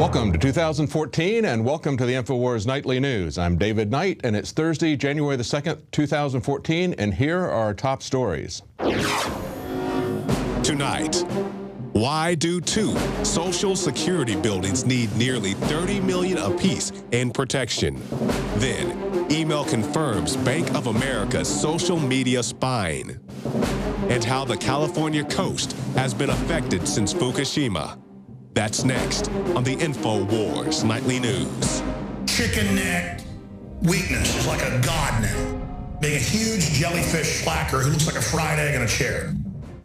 Welcome to 2014 and welcome to the Infowars Nightly News. I'm David Knight and it's Thursday, January the 2nd, 2014, and here are our top stories. Tonight, why do two Social Security buildings need nearly $30 million apiece in protection? Then, email confirms Bank of America's social media spying. And how the California coast has been affected since Fukushima. That's next on the Infowars Nightly News. Chicken neck weakness is like a god now. Being a huge jellyfish slacker who looks like a fried egg in a chair.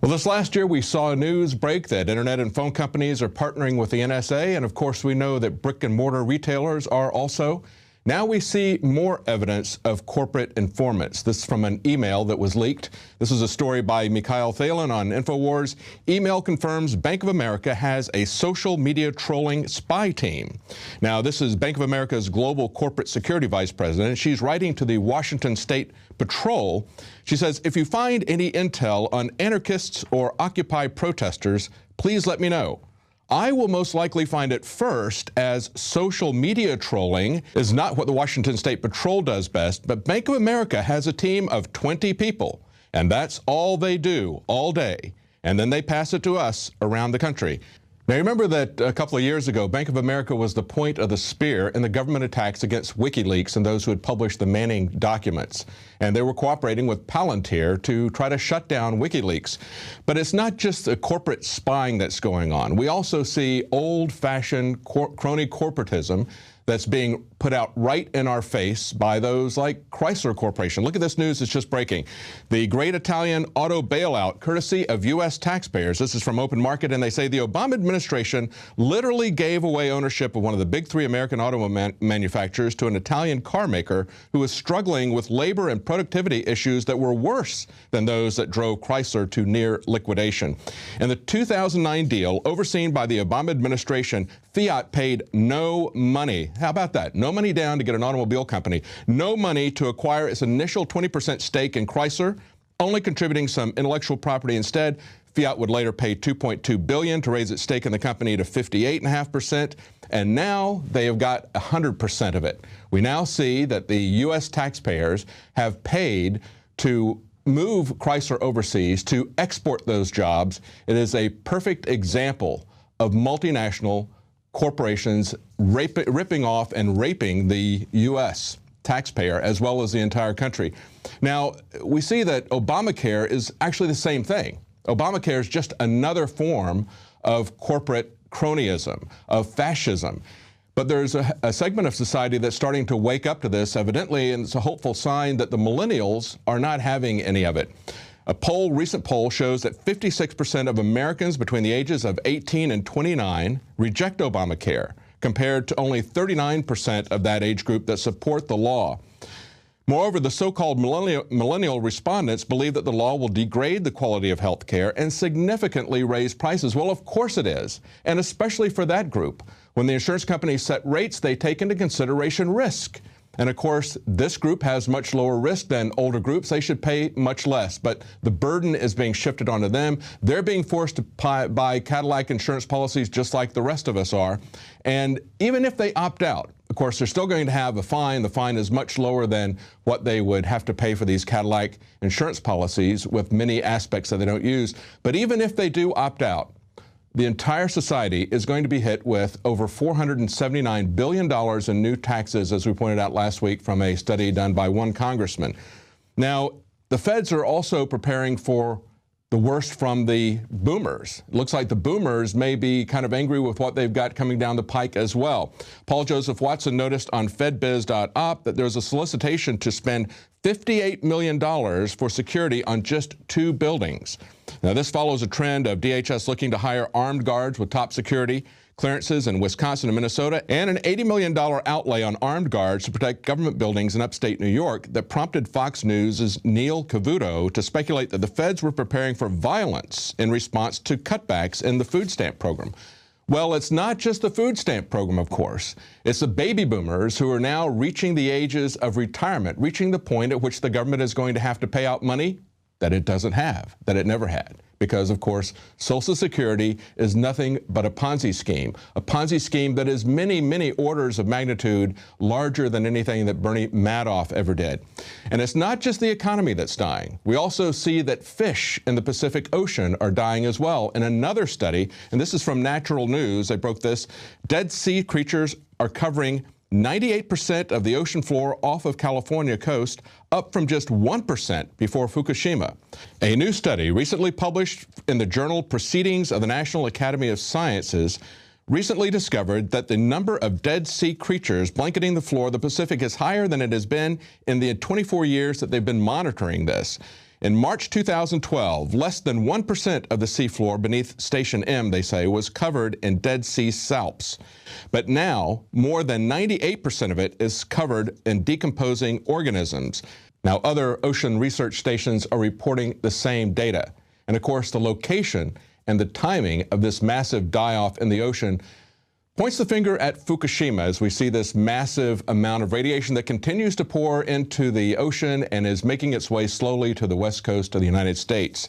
Well, this last year we saw news break that internet and phone companies are partnering with the NSA, and of course we know that brick and mortar retailers are also. Now we see more evidence of corporate informants. This is from an email that was leaked. This is a story by Mikhail Thalen on Infowars. Email confirms Bank of America has a social media trolling spy team. Now, this is Bank of America's global corporate security vice president. She's writing to the Washington State Patrol. She says, if you find any intel on anarchists or Occupy protesters, please let me know. I will most likely find it first, as social media trolling is not what the Washington State Patrol does best, but Bank of America has a team of 20 people, and that's all they do all day, and then they pass it to us around the country. Now, remember that a couple of years ago, Bank of America was the point of the spear in the government attacks against WikiLeaks and those who had published the Manning documents. And they were cooperating with Palantir to try to shut down WikiLeaks. But it's not just the corporate spying that's going on. We also see old-fashioned crony corporatism that's being put out right in our face by those like Chrysler Corporation. Look at this news that's just breaking. The great Italian auto bailout, courtesy of U.S. taxpayers. This is from Open Market, and they say the Obama administration literally gave away ownership of one of the big three American auto manufacturers to an Italian car maker who was struggling with labor and productivity issues that were worse than those that drove Chrysler to near liquidation. In the 2009 deal, overseen by the Obama administration, Fiat paid no money. How about that? No money down to get an automobile company. No money to acquire its initial 20% stake in Chrysler, only contributing some intellectual property instead. Fiat would later pay $2.2 billion to raise its stake in the company to 58.5%, and now they have got 100% of it. We now see that the U.S. taxpayers have paid to move Chrysler overseas, to export those jobs. It is a perfect example of multinational corporations ripping off and raping the U.S. taxpayer as well as the entire country. Now, we see that Obamacare is actually the same thing. Obamacare is just another form of corporate cronyism, of fascism. But there's a segment of society that's starting to wake up to this, evidently, and it's a hopeful sign that the millennials are not having any of it. A recent poll shows that 56% of Americans between the ages of 18 and 29 reject Obamacare, compared to only 39% of that age group that support the law. Moreover, the so-called millennial respondents believe that the law will degrade the quality of health care and significantly raise prices. Well, of course it is, and especially for that group. When the insurance companies set rates, they take into consideration risk. And of course, this group has much lower risk than older groups. They should pay much less, but the burden is being shifted onto them. They're being forced to buy Cadillac insurance policies just like the rest of us are. And even if they opt out, of course, they're still going to have a fine. The fine is much lower than what they would have to pay for these Cadillac insurance policies with many aspects that they don't use. But even if they do opt out, the entire society is going to be hit with over $479 billion in new taxes, as we pointed out last week from a study done by one congressman. Now, the feds are also preparing for the worst from the boomers. It looks like the boomers may be kind of angry with what they've got coming down the pike as well. Paul Joseph Watson noticed on fedbiz.op that there's a solicitation to spend $58 million for security on just 2 buildings. Now, this follows a trend of DHS looking to hire armed guards with top security clearances in Wisconsin and Minnesota, and an $80 million outlay on armed guards to protect government buildings in upstate New York that prompted Fox News' Neil Cavuto to speculate that the feds were preparing for violence in response to cutbacks in the food stamp program. Well, it's not just the food stamp program, of course. It's the baby boomers who are now reaching the ages of retirement, reaching the point at which the government is going to have to pay out money that it doesn't have, that it never had, because, of course, Social Security is nothing but a Ponzi scheme that is many, many orders of magnitude larger than anything that Bernie Madoff ever did. And it's not just the economy that's dying. We also see that fish in the Pacific Ocean are dying as well. In another study, and this is from Natural News, they broke this, dead sea creatures are covering 98% of the ocean floor off of California coast, up from just 1% before Fukushima. A new study recently published in the journal Proceedings of the National Academy of Sciences recently discovered that the number of dead sea creatures blanketing the floor of the Pacific is higher than it has been in the 24 years that they've been monitoring this. In March 2012, less than 1% of the seafloor beneath Station M, they say, was covered in Dead Sea salps. But now, more than 98% of it is covered in decomposing organisms. Now, other ocean research stations are reporting the same data. And of course, the location and the timing of this massive die-off in the ocean points the finger at Fukushima as we see this massive amount of radiation that continues to pour into the ocean and is making its way slowly to the west coast of the United States.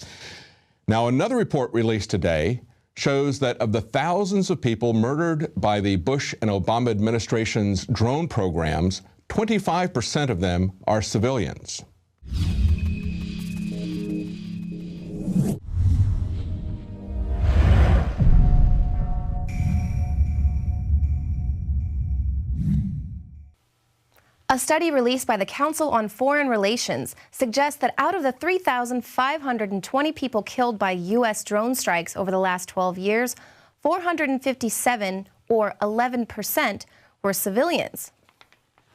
Now, another report released today shows that of the thousands of people murdered by the Bush and Obama administration's drone programs, 25% of them are civilians. A study released by the Council on Foreign Relations suggests that out of the 3,520 people killed by U.S. drone strikes over the last 12 years, 457, or 11%, were civilians.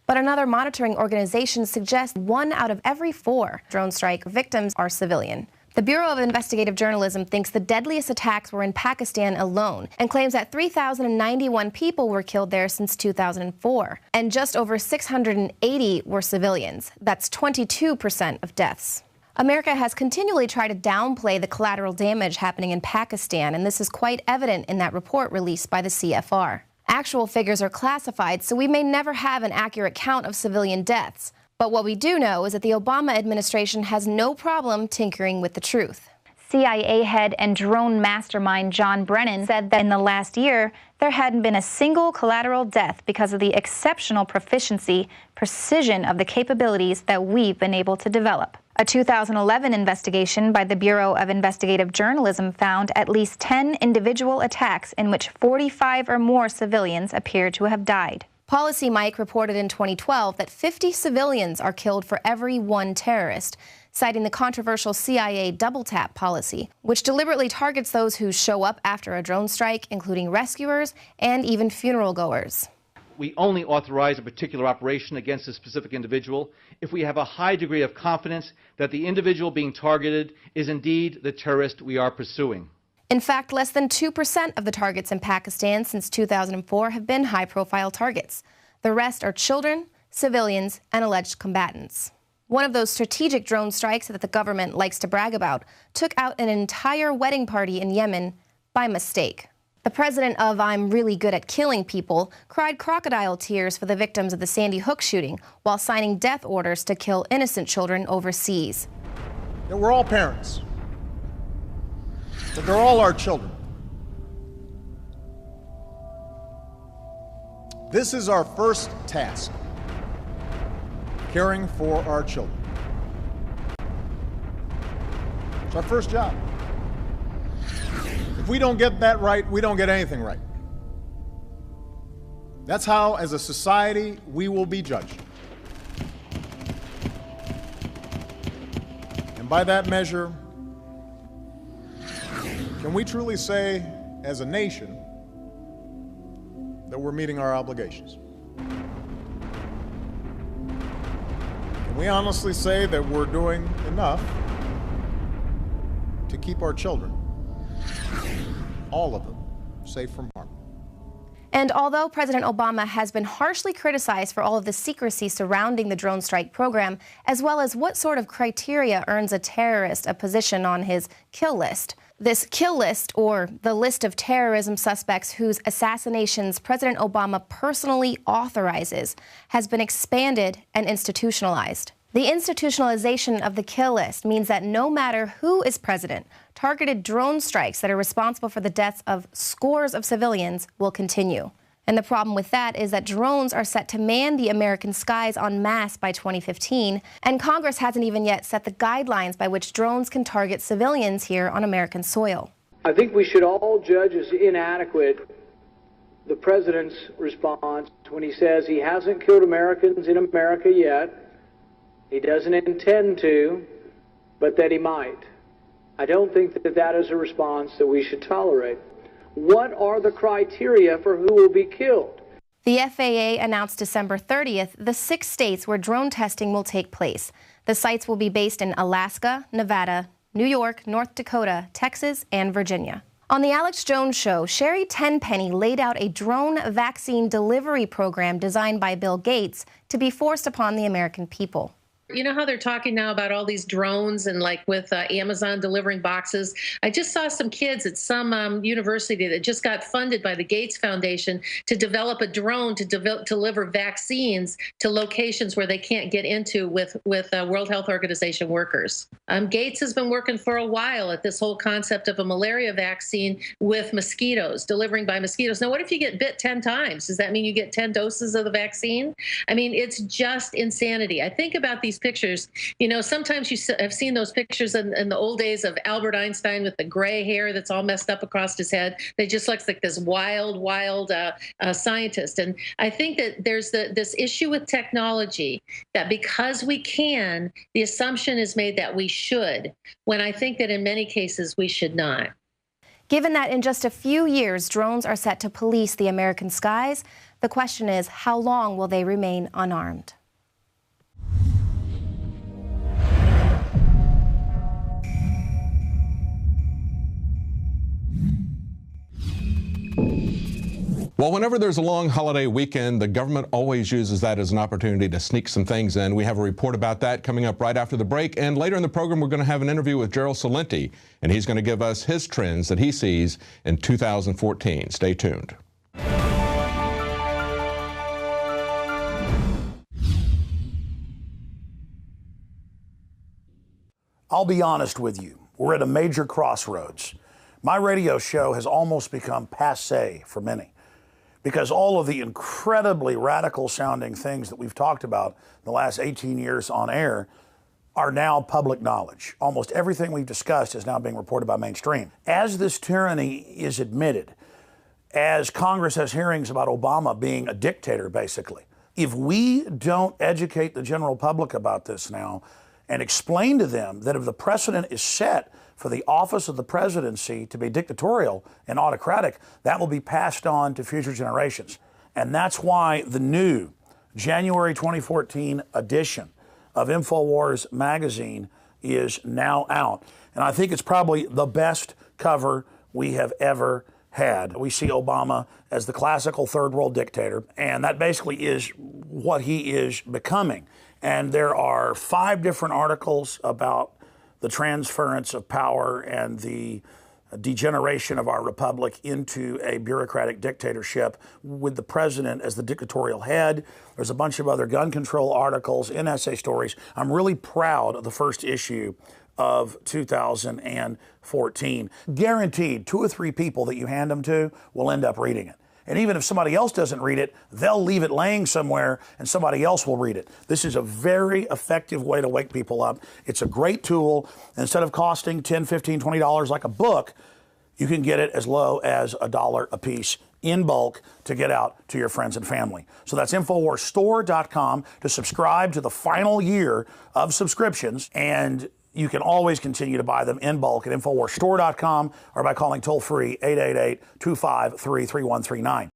But another monitoring organization suggests 1 out of every 4 drone strike victims are civilian. The Bureau of Investigative Journalism thinks the deadliest attacks were in Pakistan alone and claims that 3,091 people were killed there since 2004, and just over 680 were civilians. That's 22% of deaths. America has continually tried to downplay the collateral damage happening in Pakistan, and this is quite evident in that report released by the CFR. Actual figures are classified, so we may never have an accurate count of civilian deaths. But what we do know is that the Obama administration has no problem tinkering with the truth. CIA head and drone mastermind John Brennan said that in the last year, there hadn't been a single collateral death because of the exceptional precision of the capabilities that we've been able to develop. A 2011 investigation by the Bureau of Investigative Journalism found at least 10 individual attacks in which 45 or more civilians appeared to have died. Policy Mike reported in 2012 that 50 civilians are killed for every 1 terrorist, citing the controversial CIA double-tap policy, which deliberately targets those who show up after a drone strike, including rescuers and even funeral goers. We only authorize a particular operation against a specific individual if we have a high degree of confidence that the individual being targeted is indeed the terrorist we are pursuing. In fact, less than 2% of the targets in Pakistan since 2004 have been high-profile targets. The rest are children, civilians, and alleged combatants. One of those strategic drone strikes that the government likes to brag about took out an entire wedding party in Yemen by mistake. The president of I'm really good at killing people cried crocodile tears for the victims of the Sandy Hook shooting while signing death orders to kill innocent children overseas. That we're all parents. But they're all our children. This is our first task, caring for our children. It's our first job. If we don't get that right, we don't get anything right. That's how, as a society, we will be judged. And by that measure, can we truly say, as a nation, that we're meeting our obligations? Can we honestly say that we're doing enough to keep our children, all of them, safe from harm? And although President Obama has been harshly criticized for all of the secrecy surrounding the drone strike program, as well as what sort of criteria earns a terrorist a position on his kill list, this kill list, or the list of terrorism suspects whose assassinations President Obama personally authorizes, has been expanded and institutionalized. The institutionalization of the kill list means that no matter who is president, targeted drone strikes that are responsible for the deaths of scores of civilians will continue. And the problem with that is that drones are set to man the American skies en masse by 2015, and Congress hasn't even yet set the guidelines by which drones can target civilians here on American soil. I think we should all judge as inadequate the president's response when he says he hasn't killed Americans in America yet, he doesn't intend to, but that he might. I don't think that that is a response that we should tolerate. What are the criteria for who will be killed? The FAA announced December 30th the 6 states where drone testing will take place. The sites will be based in Alaska, Nevada, New York, North Dakota, Texas, and Virginia. On the Alex Jones Show, Sherry Tenpenny laid out a drone vaccine delivery program designed by Bill Gates to be forced upon the American people. You know how they're talking now about all these drones and like with Amazon delivering boxes? I just saw some kids at some university that just got funded by the Gates Foundation to develop a drone to deliver vaccines to locations where they can't get into with World Health Organization workers. Gates has been working for a while at this whole concept of a malaria vaccine with mosquitoes, delivering by mosquitoes. Now, what if you get bit 10 times? Does that mean you get 10 doses of the vaccine? I mean, it's just insanity. I think about these pictures. You know, sometimes you have seen those pictures in the old days of Albert Einstein with the gray hair that's all messed up across his head. They just looks like this wild scientist. And I think that there's this issue with technology that because we can, the assumption is made that we should, when I think that in many cases we should not. Given that in just a few years drones are set to police the American skies, the question is, how long will they remain unarmed? Well, whenever there's a long holiday weekend, the government always uses that as an opportunity to sneak some things in. We have a report about that coming up right after the break. And later in the program, we're going to have an interview with Gerald Celente, and he's going to give us his trends that he sees in 2014. Stay tuned. I'll be honest with you. We're at a major crossroads. My radio show has almost become passé for many, because all of the incredibly radical sounding things that we've talked about the last 18 years on air are now public knowledge. Almost everything we've discussed is now being reported by mainstream. As this tyranny is admitted, as Congress has hearings about Obama being a dictator, basically, if we don't educate the general public about this now and explain to them that if the precedent is set for the office of the presidency to be dictatorial and autocratic, that will be passed on to future generations. And that's why the new January 2014 edition of Infowars magazine is now out. And I think it's probably the best cover we have ever had. We see Obama as the classical third world dictator, and that basically is what he is becoming. And there are 5 different articles about the transference of power and the degeneration of our republic into a bureaucratic dictatorship with the president as the dictatorial head. There's a bunch of other gun control articles, NSA stories. I'm really proud of the first issue of 2014. Guaranteed 2 or 3 people that you hand them to will end up reading it. And even if somebody else doesn't read it, they'll leave it laying somewhere and somebody else will read it. This is a very effective way to wake people up. It's a great tool. Instead of costing $10, $15, $20 like a book, you can get it as low as $1 a piece in bulk to get out to your friends and family. So that's InfoWarsStore.com to subscribe to the final year of subscriptions, and you can always continue to buy them in bulk at InfoWarsStore.com or by calling toll-free 888-253-3139.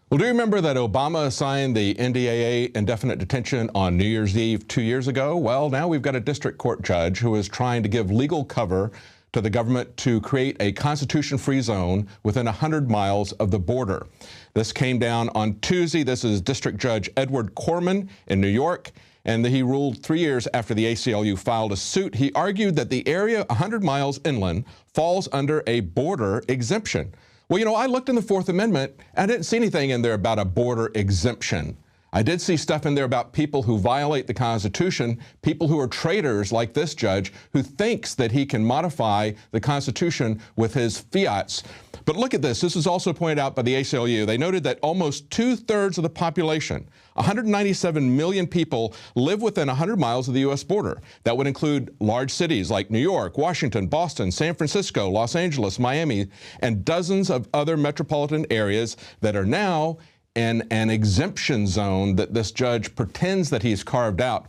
Well, do you remember that Obama signed the n.d.a.a. indefinite detention on New Year's Eve 2 years ago? Well, now we've got a district court judge who is trying to give legal cover to the government to create a constitution-free zone within 100 miles of the border. This came down on Tuesday. This is District Judge Edward Corman in New York, and he ruled 3 years after the ACLU filed a suit. He argued that the area 100 miles inland falls under a border exemption. Well, you know, I looked in the Fourth Amendment. I didn't see anything in there about a border exemption. I did see stuff in there about people who violate the Constitution, people who are traitors like this judge who thinks that he can modify the Constitution with his fiats. But look at this. This was also pointed out by the ACLU. They noted that almost 2/3 of the population, 197 million people, live within 100 miles of the U.S. border. That would include large cities like New York, Washington, Boston, San Francisco, Los Angeles, Miami, and dozens of other metropolitan areas that are now in an exemption zone that this judge pretends that he's carved out.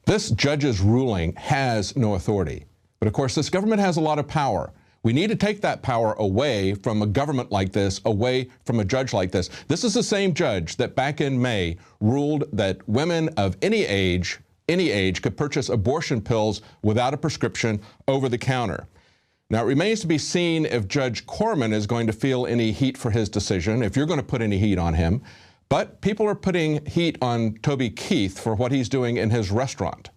This judge's ruling has no authority. But of course, this government has a lot of power. We need to take that power away from a government like this, away from a judge like this. This is the same judge that back in May ruled that women of any age could purchase abortion pills without a prescription over the counter. Now, it remains to be seen if Judge Corman is going to feel any heat for his decision, if you're going to put any heat on him. But people are putting heat on Toby Keith for what he's doing in his restaurant.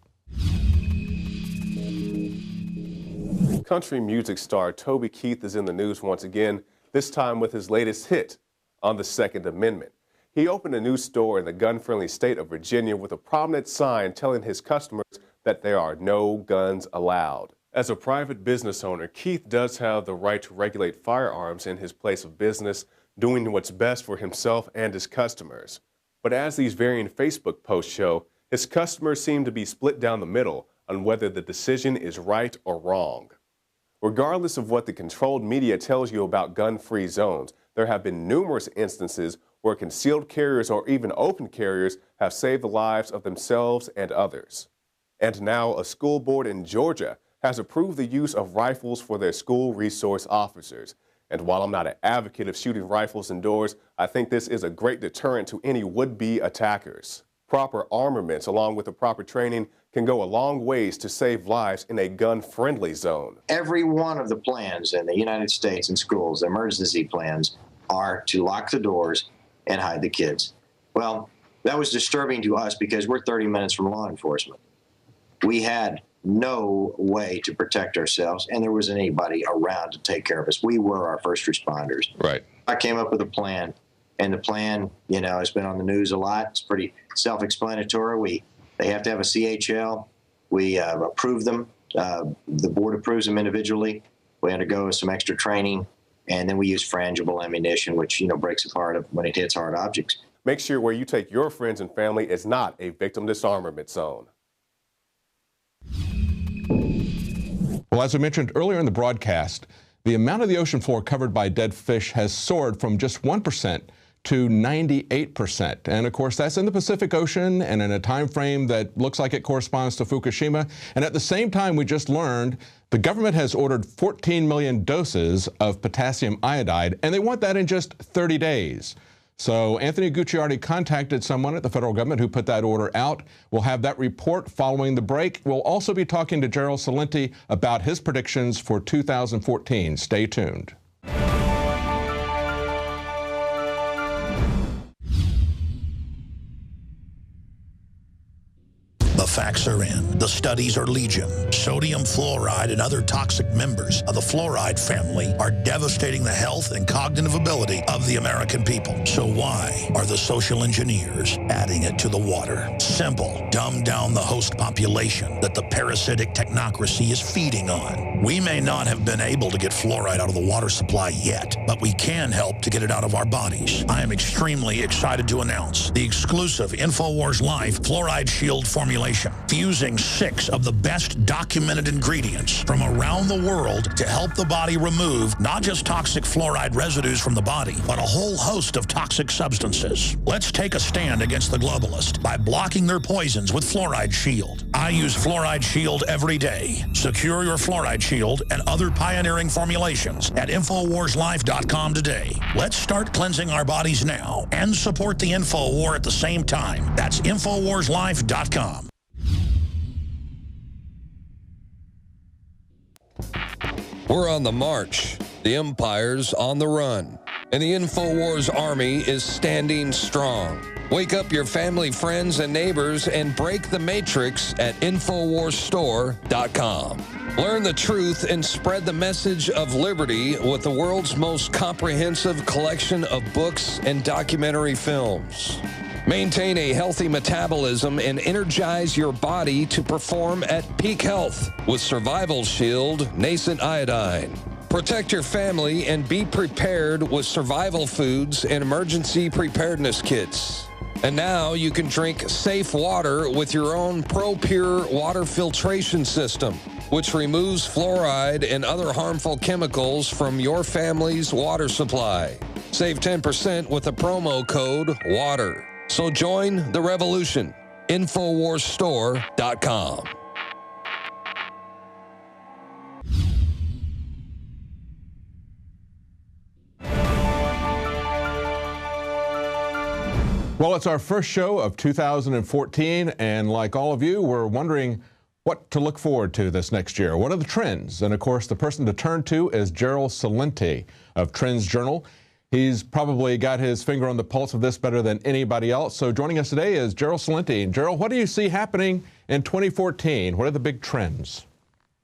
Country music star Toby Keith is in the news once again, this time with his latest hit on the Second Amendment. He opened a new store in the gun-friendly state of Virginia with a prominent sign telling his customers that there are no guns allowed. As a private business owner, Keith does have the right to regulate firearms in his place of business, doing what's best for himself and his customers. But as these varying Facebook posts show, his customers seem to be split down the middle on whether the decision is right or wrong. Regardless of what the controlled media tells you about gun-free zones, there have been numerous instances where concealed carriers or even open carriers have saved the lives of themselves and others. And now a school board in Georgia has approved the use of rifles for their school resource officers. And while I'm not an advocate of shooting rifles indoors, I think this is a great deterrent to any would-be attackers. Proper armaments along with the proper training can go a long ways to save lives in a gun-friendly zone. Every one of the plans in the United States in schools, the emergency plans, are to lock the doors and hide the kids. Well, that was disturbing to us because we're 30 minutes from law enforcement. We had no way to protect ourselves, and there wasn't anybody around to take care of us. We were our first responders. Right. I came up with a plan, and the plan, you know, has been on the news a lot. It's pretty self-explanatory. They have to have a CHL. We approve them. The board approves them individually. We undergo some extra training, and then we use frangible ammunition, which, you know, breaks apart when it hits hard objects. Make sure where you take your friends and family is not a victim disarmament zone. Well, as I mentioned earlier in the broadcast, the amount of the ocean floor covered by dead fish has soared from just 1% to 98%. And of course, that's in the Pacific Ocean and in a time frame that looks like it corresponds to Fukushima. And at the same time, we just learned the government has ordered 14 million doses of potassium iodide, and they want that in just 30 days. So Anthony Gucciardi contacted someone at the federal government who put that order out. We'll have that report following the break. We'll also be talking to Gerald Celente about his predictions for 2014. Stay tuned. The facts are in. The studies are legion. Sodium fluoride and other toxic members of the fluoride family are devastating the health and cognitive ability of the American people. So why are the social engineers adding it to the water? Simple. Dumb down the host population that the parasitic technocracy is feeding on. We may not have been able to get fluoride out of the water supply yet, but we can help to get it out of our bodies. I am extremely excited to announce the exclusive Infowars Life Fluoride Shield formulation, fusing 6 of the best documented ingredients from around the world to help the body remove not just toxic fluoride residues from the body, but a whole host of toxic substances. Let's take a stand against the globalists by blocking their poisons with Fluoride Shield. I use Fluoride Shield every day. Secure your Fluoride Shield and other pioneering formulations at InfoWarsLife.com today. Let's start cleansing our bodies now and support the Info War at the same time. That's InfoWarsLife.com. We're on the march. The empire's on the run. And the Infowars army is standing strong. Wake up your family, friends, and neighbors and break the matrix at InfowarsStore.com. Learn the truth and spread the message of liberty with the world's most comprehensive collection of books and documentary films. Maintain a healthy metabolism and energize your body to perform at peak health with Survival Shield Nascent Iodine. Protect your family and be prepared with survival foods and emergency preparedness kits. And now you can drink safe water with your own ProPure water filtration system, which removes fluoride and other harmful chemicals from your family's water supply. Save 10% with the promo code WATER. So join the revolution. InfowarsStore.com. Well, it's our first show of 2014, and like all of you, we're wondering what to look forward to this next year. What are the trends? And of course, the person to turn to is Gerald Celente of Trends Journal. He's probably got his finger on the pulse of this better than anybody else. So joining us today is Gerald Celente. And Gerald, what do you see happening in 2014? What are the big trends?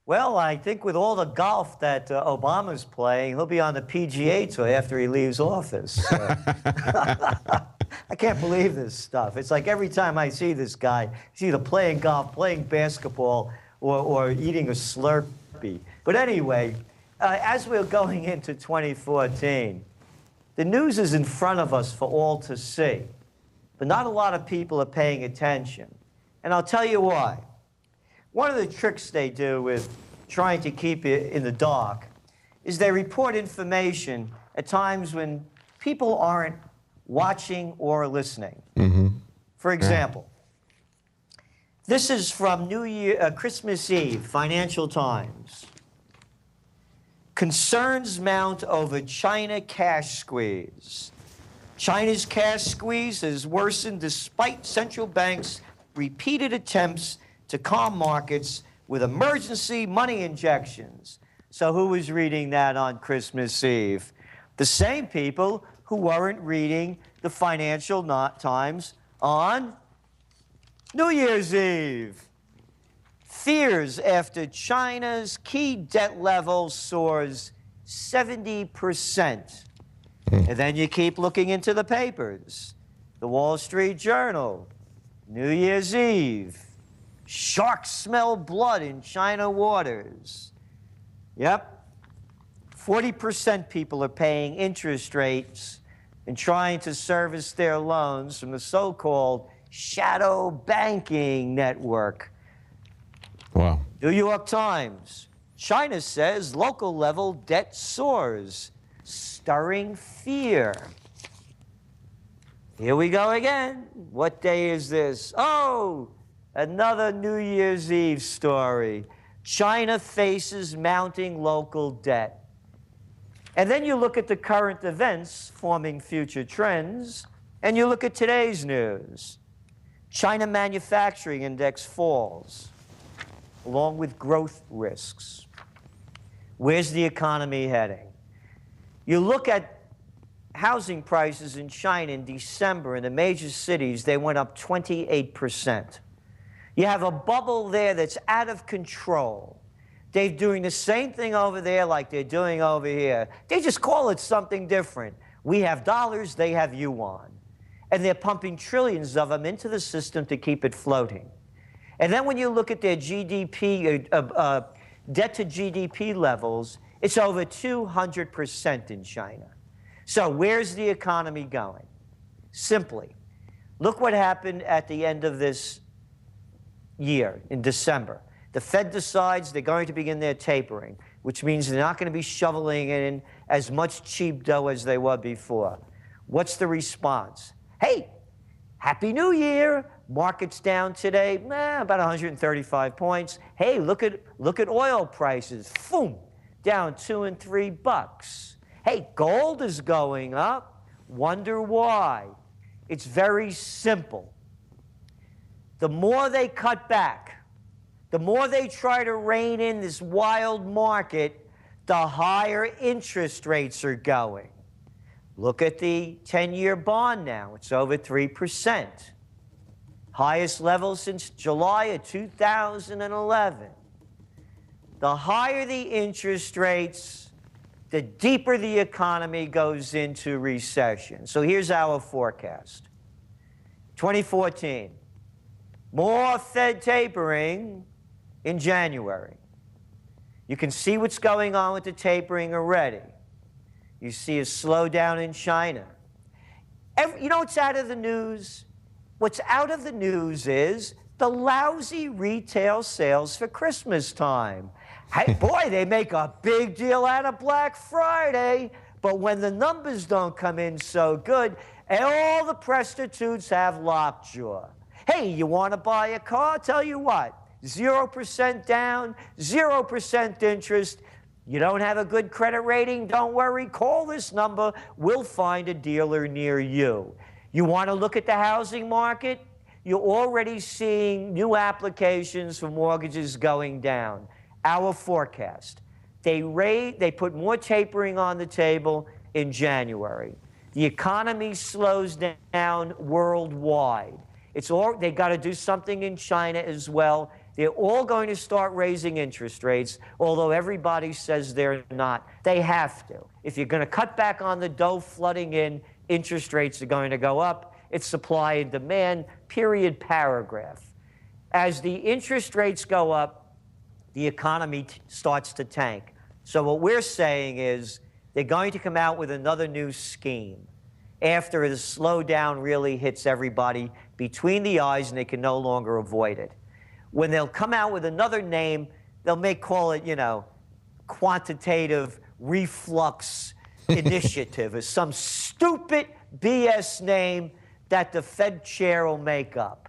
Well, I think with all the golf that Obama's playing, he'll be on the PGA Tour after he leaves office. I can't believe this stuff. It's like every time I see this guy, he's either playing golf, playing basketball, or eating a Slurpee. But anyway, as we're going into 2014, the news is in front of us for all to see. But not a lot of people are paying attention. And I'll tell you why. One of the tricks they do with trying to keep it in the dark is they report information at times when people aren't watching or listening. For example, this is from Christmas Eve, Financial Times. Concerns mount over China cash squeeze. China's cash squeeze has worsened despite central banks' repeated attempts to calm markets with emergency money injections. So who was reading that on Christmas Eve? The same people who weren't reading the Financial Times on New Year's Eve. Fears after China's key debt level soars 70%. And then you keep looking into the papers. The Wall Street Journal, New Year's Eve. Sharks smell blood in China waters. Yep. 40% people are paying interest rates and trying to service their loans from the so-called shadow banking network. Wow. New York Times. China says local level debt soars, stirring fear. Here we go again. What day is this? Oh, another New Year's Eve story. China faces mounting local debt. And then you look at the current events forming future trends, and you look at today's news. China manufacturing index falls, along with growth risks. Where's the economy heading? You look at housing prices in China in December in the major cities, they went up 28%. You have a bubble there that's out of control. They're doing the same thing over there like they're doing over here. They just call it something different. We have dollars, they have yuan. And they're pumping trillions of them into the system to keep it floating. And then when you look at their GDP, debt to GDP levels, it's over 200% in China. So where's the economy going? Simply, look what happened at the end of this year, in December. The Fed decides they're going to begin their tapering, which means they're not going to be shoveling in as much cheap dough as they were before. What's the response? Hey, Happy New Year. Market's down today, about 135 points. Hey, look at oil prices. Boom, down $2 and $3. Hey, gold is going up. Wonder why? It's very simple. The more they cut back, the more they try to rein in this wild market, the higher interest rates are going. Look at the 10-year bond now. It's over 3%. Highest level since July of 2011. The higher the interest rates, the deeper the economy goes into recession. So here's our forecast. 2014, more Fed tapering in January. You can see what's going on with the tapering already. You see a slowdown in China. You know what's out of the news? What's out of the news is the lousy retail sales for Christmas time. Hey, boy, they make a big deal out of Black Friday, but when the numbers don't come in so good, all the prostitutes have lockjaw. Hey, you want to buy a car? Tell you what, 0% down, 0% interest. You don't have a good credit rating? Don't worry. Call this number. We'll find a dealer near you. You want to look at the housing market? You're already seeing new applications for mortgages going down. Our forecast. They put more tapering on the table in January. The economy slows down worldwide. They got to do something in China as well. They're all going to start raising interest rates, although everybody says they're not. They have to. If you're going to cut back on the dough flooding in, interest rates are going to go up. It's supply and demand, period, paragraph. As the interest rates go up, the economy starts to tank. So what we're saying is they're going to come out with another new scheme after the slowdown really hits everybody between the eyes and they can no longer avoid it. When they'll come out with another name, they'll call it, quantitative reflux initiative or some stupid BS name that the Fed chair will make up.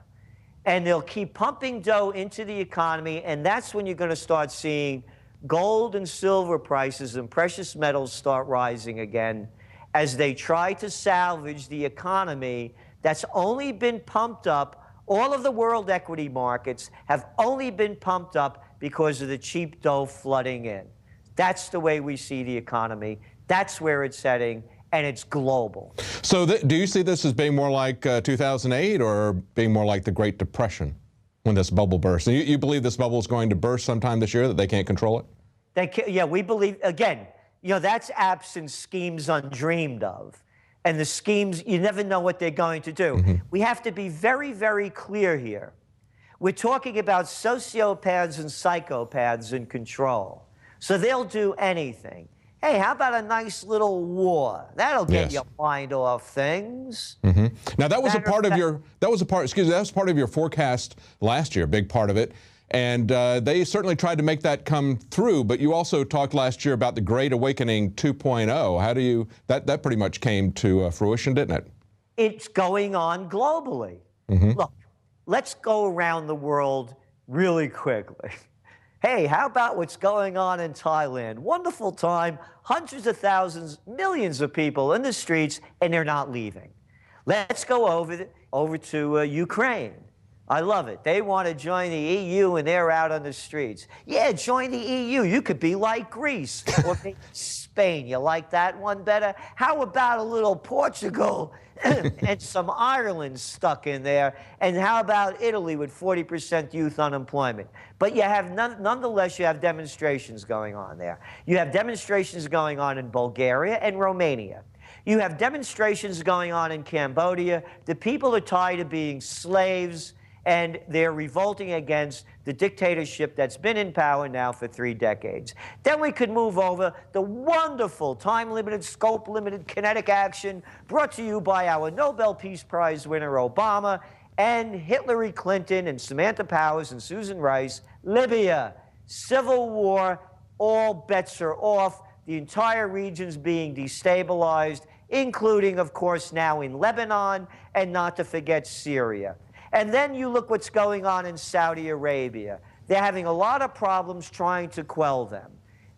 And they'll keep pumping dough into the economy, and that's when you're going to start seeing gold and silver prices and precious metals start rising again as they try to salvage the economy that's only been pumped up. All of the world equity markets have only been pumped up because of the cheap dough flooding in. That's the way we see the economy. That's where it's heading, and it's global. So do you see this as being more like 2008 or being more like the Great Depression when this bubble bursts? And you believe this bubble is going to burst sometime this year, that they can't control it? Yeah, we believe, again, that's absent schemes undreamed of. And the schemes, you never know what they're going to do. Mm-hmm. We have to be very, very clear here. We're talking about sociopaths and psychopaths in control. So they'll do anything. Hey, how about a nice little war? That'll get your mind off things. Mm-hmm. Now that was part of your forecast last year, a big part of it. And they certainly tried to make that come through, but you also talked last year about the Great Awakening 2.0. How do you, that pretty much came to fruition, didn't it? It's going on globally. Mm-hmm. Look, let's go around the world really quickly. Hey, how about what's going on in Thailand? Wonderful time, hundreds of thousands, millions of people in the streets, and they're not leaving. Let's go over to Ukraine. I love it. They want to join the EU, and they're out on the streets. Yeah, join the EU. You could be like Greece or Spain. You like that one better? How about a little Portugal and some Ireland stuck in there? And how about Italy with 40% youth unemployment? But you have nonetheless, you have demonstrations going on there. You have demonstrations going on in Bulgaria and Romania. You have demonstrations going on in Cambodia. The people are tired of being slaves, and they're revolting against the dictatorship that's been in power now for 3 decades. Then we could move over the wonderful time-limited, scope-limited kinetic action brought to you by our Nobel Peace Prize winner Obama and Hillary Clinton and Samantha Powers and Susan Rice. Libya, civil war, all bets are off. The entire region's being destabilized, including, of course, now in Lebanon, and not to forget Syria. And then you look what's going on in Saudi Arabia. They're having a lot of problems trying to quell them.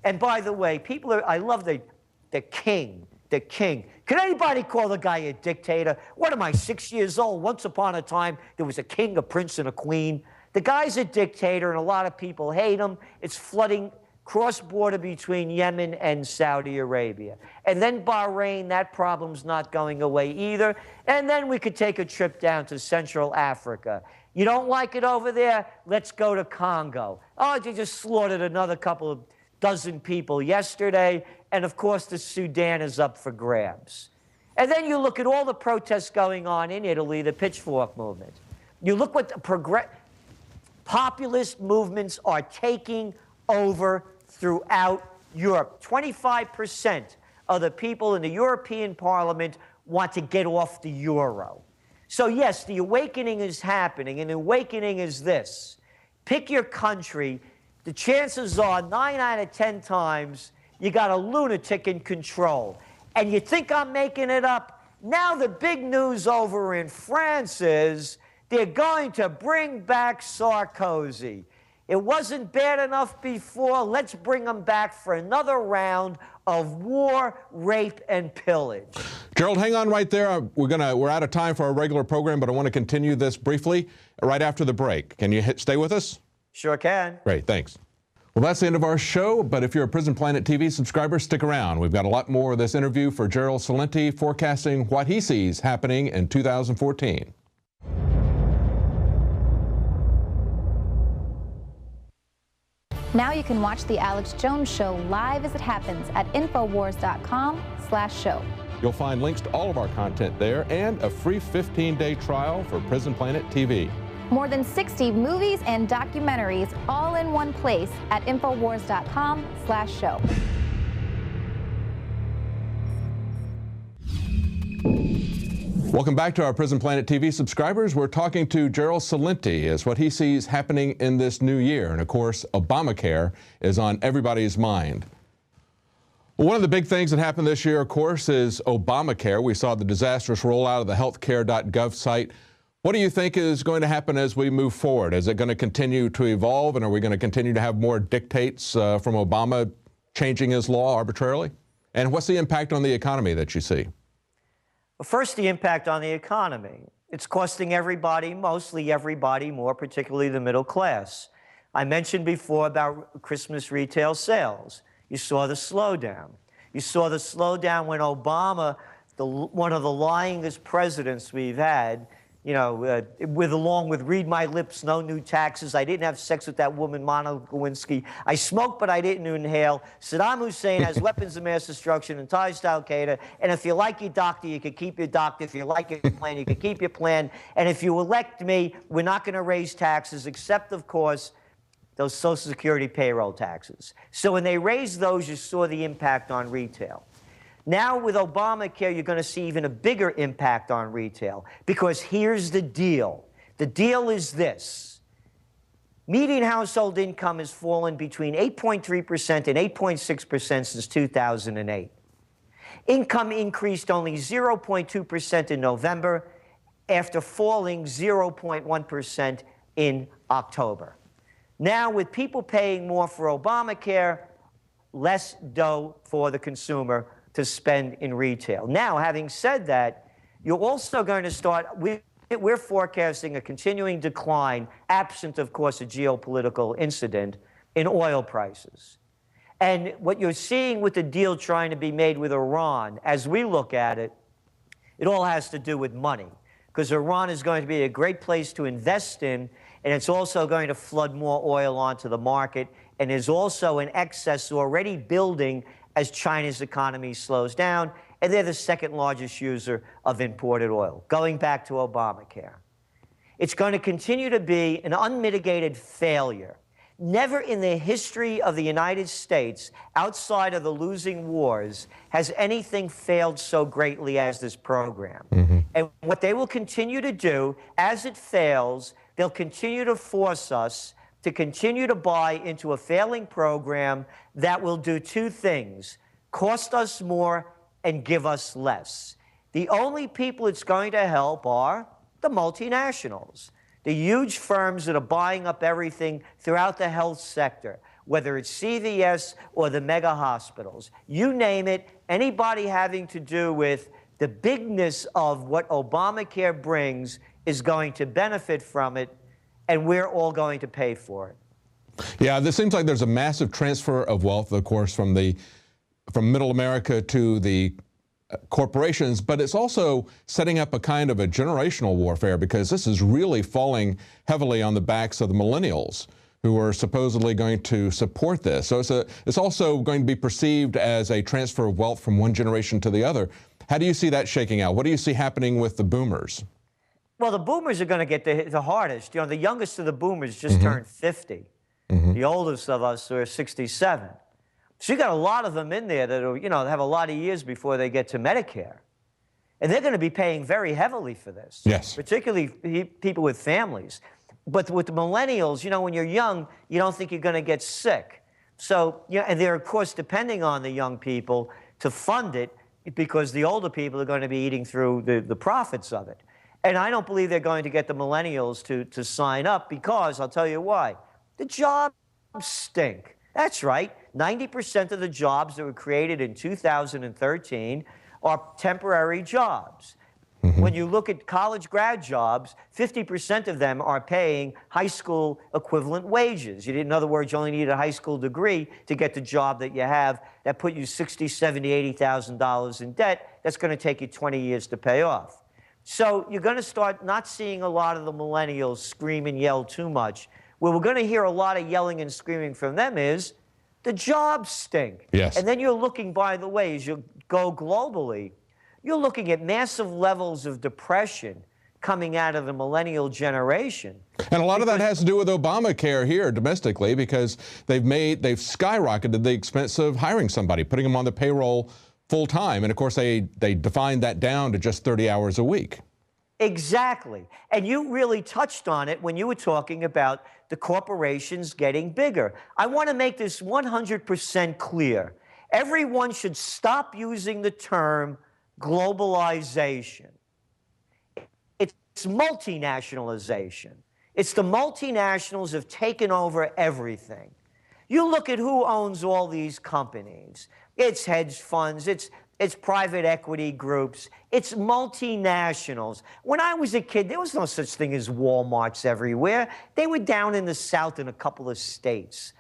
And by the way, I love the king. Can anybody call the guy a dictator? What am I, 6 years old? Once upon a time, there was a king, a prince, and a queen. The guy's a dictator, and a lot of people hate him. It's flooding cross-border between Yemen and Saudi Arabia. And then Bahrain, that problem's not going away either. And then we could take a trip down to Central Africa. You don't like it over there? Let's go to Congo. Oh, they just slaughtered another couple of dozen people yesterday. And of course, the Sudan is up for grabs. And then you look at all the protests going on in Italy, the pitchfork movement. You look what the populist movements are taking over throughout Europe. 25% of the people in the European Parliament want to get off the euro. So yes, the awakening is happening, and the awakening is this. Pick your country. The chances are 9 out of 10 times you got a lunatic in control. And you think I'm making it up? Now the big news over in France is they're going to bring back Sarkozy. It wasn't bad enough before. Let's bring him back for another round of war, rape, and pillage. Gerald, hang on right there. We're out of time for our regular program, but I want to continue this briefly right after the break. Can you stay with us? Sure can. Great, thanks. Well, that's the end of our show, but if you're a Prison Planet TV subscriber, stick around. We've got a lot more of this interview for Gerald Celente, forecasting what he sees happening in 2014. Now you can watch The Alex Jones Show live as it happens at Infowars.com/show. You'll find links to all of our content there and a free 15-day trial for Prison Planet TV. More than 60 movies and documentaries all in one place at Infowars.com/show. Welcome back to our Prison Planet TV subscribers. We're talking to Gerald Celente as what he sees happening in this new year. And of course, Obamacare is on everybody's mind. One of the big things that happened this year, of course, is Obamacare. We saw the disastrous rollout of the healthcare.gov site. What do you think is going to happen as we move forward? Is it going to continue to evolve, and are we going to continue to have more dictates from Obama changing his law arbitrarily? And what's the impact on the economy that you see? Well, first, the impact on the economy. It's costing everybody, mostly everybody, more particularly the middle class. I mentioned before about Christmas retail sales. You saw the slowdown. You saw the slowdown when Obama, one of the lyingest presidents we've had, you know, along with read my lips, no new taxes. I didn't have sex with that woman, Monica Lewinsky. I smoked, but I didn't inhale. Saddam Hussein has weapons of mass destruction and ties to Al-Qaeda. And if you like your doctor, you can keep your doctor. If you like your plan, you can keep your plan. And if you elect me, we're not going to raise taxes, except, of course, those Social Security payroll taxes. So when they raised those, you saw the impact on retail. Now with Obamacare, you're going to see even a bigger impact on retail, because here's the deal. The deal is this. Median household income has fallen between 8.3% and 8.6% since 2008. Income increased only 0.2% in November after falling 0.1% in October. Now, with people paying more for Obamacare, less dough for the consumer to spend in retail. Now, having said that, you're also going to start, we're forecasting a continuing decline, absent, of course, a geopolitical incident, in oil prices. And what you're seeing with the deal trying to be made with Iran, as we look at it, it all has to do with money, because Iran is going to be a great place to invest in, and it's also going to flood more oil onto the market, and there's also an excess already building as China's economy slows down, and they're the second largest user of imported oil. Going back to Obamacare, it's going to continue to be an unmitigated failure. Never in the history of the United States, outside of the losing wars, has anything failed so greatly as this program. And what they will continue to do, as it fails, they'll continue to force us to continue to buy into a failing program that will do two things: cost us more and give us less. The only people it's going to help are the multinationals, the huge firms that are buying up everything throughout the health sector, whether it's CVS or the mega hospitals. You name it, anybody having to do with the bigness of what Obamacare brings is going to benefit from it, and we're all going to pay for it. Yeah, this seems like there's a massive transfer of wealth, of course, from middle America to the corporations, but it's also setting up a kind of a generational warfare, because this is really falling heavily on the backs of the millennials who are supposedly going to support this. So it's also going to be perceived as a transfer of wealth from one generation to the other. How do you see that shaking out? What do you see happening with the boomers? Well, the boomers are going to get the hardest. You know, the youngest of the boomers just turned 50. The oldest of us are 67. So you got a lot of them in there that are, you know, have a lot of years before they get to Medicare. And they're going to be paying very heavily for this. Yes. Particularly people with families. But with the millennials, you know, when you're young, you don't think you're going to get sick. So, yeah, and they're, of course, depending on the young people to fund it, because the older people are going to be eating through the profits of it. And I don't believe they're going to get the millennials to sign up, because I'll tell you why. The jobs stink. That's right. 90% of the jobs that were created in 2013 are temporary jobs. When you look at college grad jobs, 50% of them are paying high school equivalent wages. In other words, you only need a high school degree to get the job that you have that put you $60,000, $70,000, $80,000 in debt. That's going to take you 20 years to pay off. So you're going to start not seeing a lot of the millennials scream and yell too much. Where we're going to hear a lot of yelling and screaming from them is the jobs stink. Yes. And then you're looking, by the way, as you go globally, you're looking at massive levels of depression coming out of the millennial generation. And a lot of that has to do with Obamacare here domestically, because they've skyrocketed the expense of hiring somebody, putting them on the payroll full time. And of course, they defined that down to just 30 hours a week. Exactly. And you really touched on it when you were talking about the corporations getting bigger. I want to make this 100% clear. Everyone should stop using the term globalization. It's multinationalization. It's the multinationals have taken over everything. You look at who owns all these companies. It's hedge funds, it's private equity groups, it's multinationals. When I was a kid, there was no such thing as Walmarts everywhere. They were down in the South in a couple of states.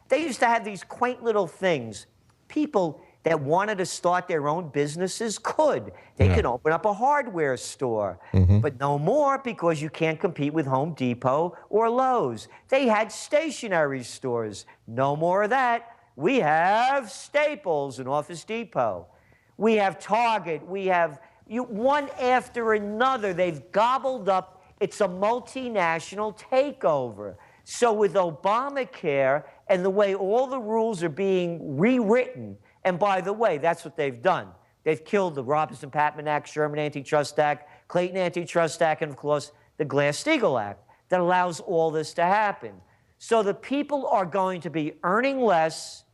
They used to have these quaint little things. People that wanted to start their own businesses could. They could open up a hardware store, but no more, because you can't compete with Home Depot or Lowe's. They had stationery stores. No more of that. We have Staples and Office Depot. We have Target. We have one after another. They've gobbled up. It's a multinational takeover. So with Obamacare and the way all the rules are being rewritten, and by the way, that's what they've done. They've killed the Robinson-Patman Act, Sherman Antitrust Act, Clayton Antitrust Act, and of course, the Glass-Steagall Act that allows all this to happen. So the people are going to be earning less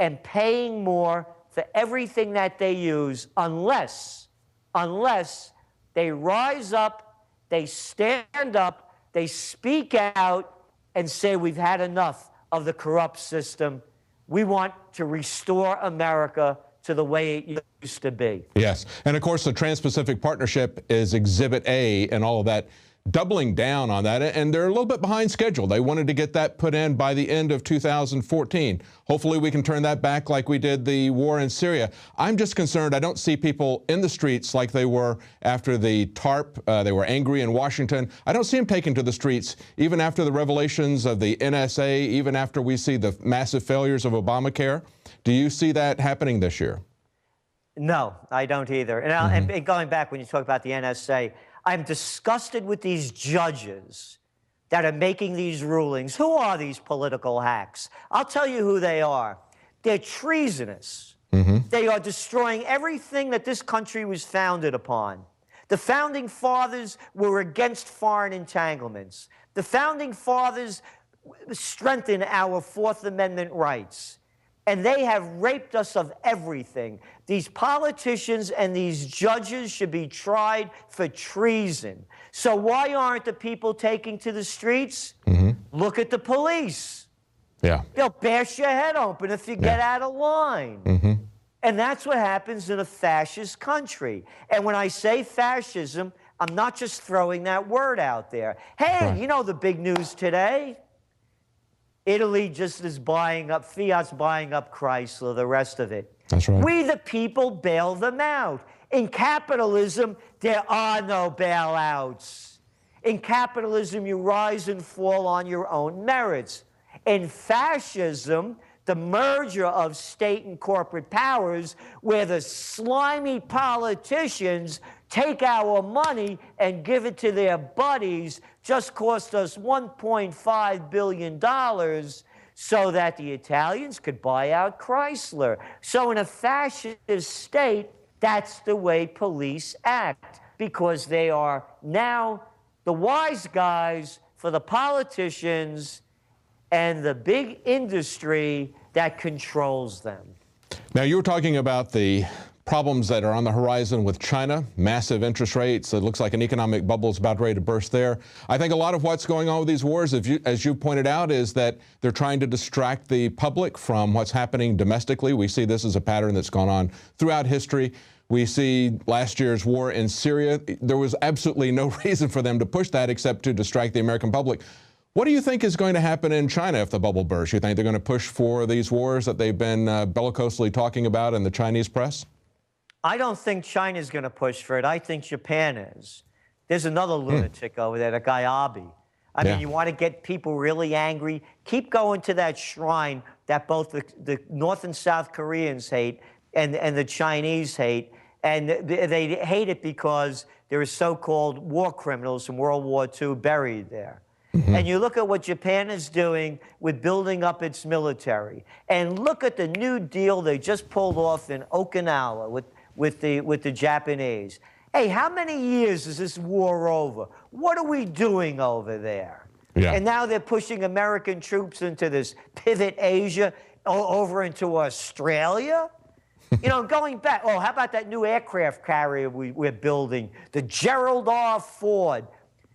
and paying more for everything that they use, unless they rise up, they stand up, they speak out and say, we've had enough of the corrupt system. We want to restore America to the way it used to be. Yes. And of course, the Trans-Pacific Partnership is Exhibit A and all of that, doubling down on that. And they're a little bit behind schedule. They wanted to get that put in by the end of 2014. Hopefully we can turn that back like we did the war in Syria. I'm just concerned I don't see people in the streets like they were after the TARP. They were angry in Washington. I don't see them taken to the streets, even after the revelations of the NSA, even after we see the massive failures of Obamacare. Do you see that happening this year? No, I don't either. And, and going back, when you talk about the NSA, I'm disgusted with these judges that are making these rulings. Who are these political hacks? I'll tell you who they are. They're treasonous. They are destroying everything that this country was founded upon. The Founding Fathers were against foreign entanglements. The Founding Fathers strengthened our Fourth Amendment rights. And they have raped us of everything. These politicians and these judges should be tried for treason. So why aren't the people taking to the streets? Look at the police. Yeah. They'll bash your head open if you get out of line. And that's what happens in a fascist country. And when I say fascism, I'm not just throwing that word out there. Hey, you know the big news today? Italy just is buying up, Fiat's buying up Chrysler, the rest of it. That's right. We, the people, bail them out. In capitalism, there are no bailouts. In capitalism, you rise and fall on your own merits. In fascism, the merger of state and corporate powers, where the slimy politicians take our money and give it to their buddies, just cost us $1.5 billion so that the Italians could buy out Chrysler. So in a fascist state, that's the way police act, because they are now the wise guys for the politicians and the big industry that controls them. Now, you were talking about the problems that are on the horizon with China, massive interest rates. It looks like an economic bubble is about ready to burst there. I think a lot of what's going on with these wars, as you pointed out, is that they're trying to distract the public from what's happening domestically. We see this as a pattern that's gone on throughout history. We see last year's war in Syria. There was absolutely no reason for them to push that except to distract the American public. What do you think is going to happen in China if the bubble bursts? You think they're going to push for these wars that they've been bellicosely talking about in the Chinese press? I don't think China's going to push for it. I think Japan is. There's another lunatic over there, that guy Abe. I mean, you want to get people really angry? Keep going to that shrine that both the North and South Koreans hate and the Chinese hate. And they hate it because there are so-called war criminals from World War II buried there. And you look at what Japan is doing with building up its military. And look at the new deal they just pulled off in Okinawa with the Japanese. Hey, how many years is this war over? What are we doing over there? Yeah. And now they're pushing American troops into this pivot Asia, over into Australia. You know, going back, how about that new aircraft carrier we're building, the Gerald Ford?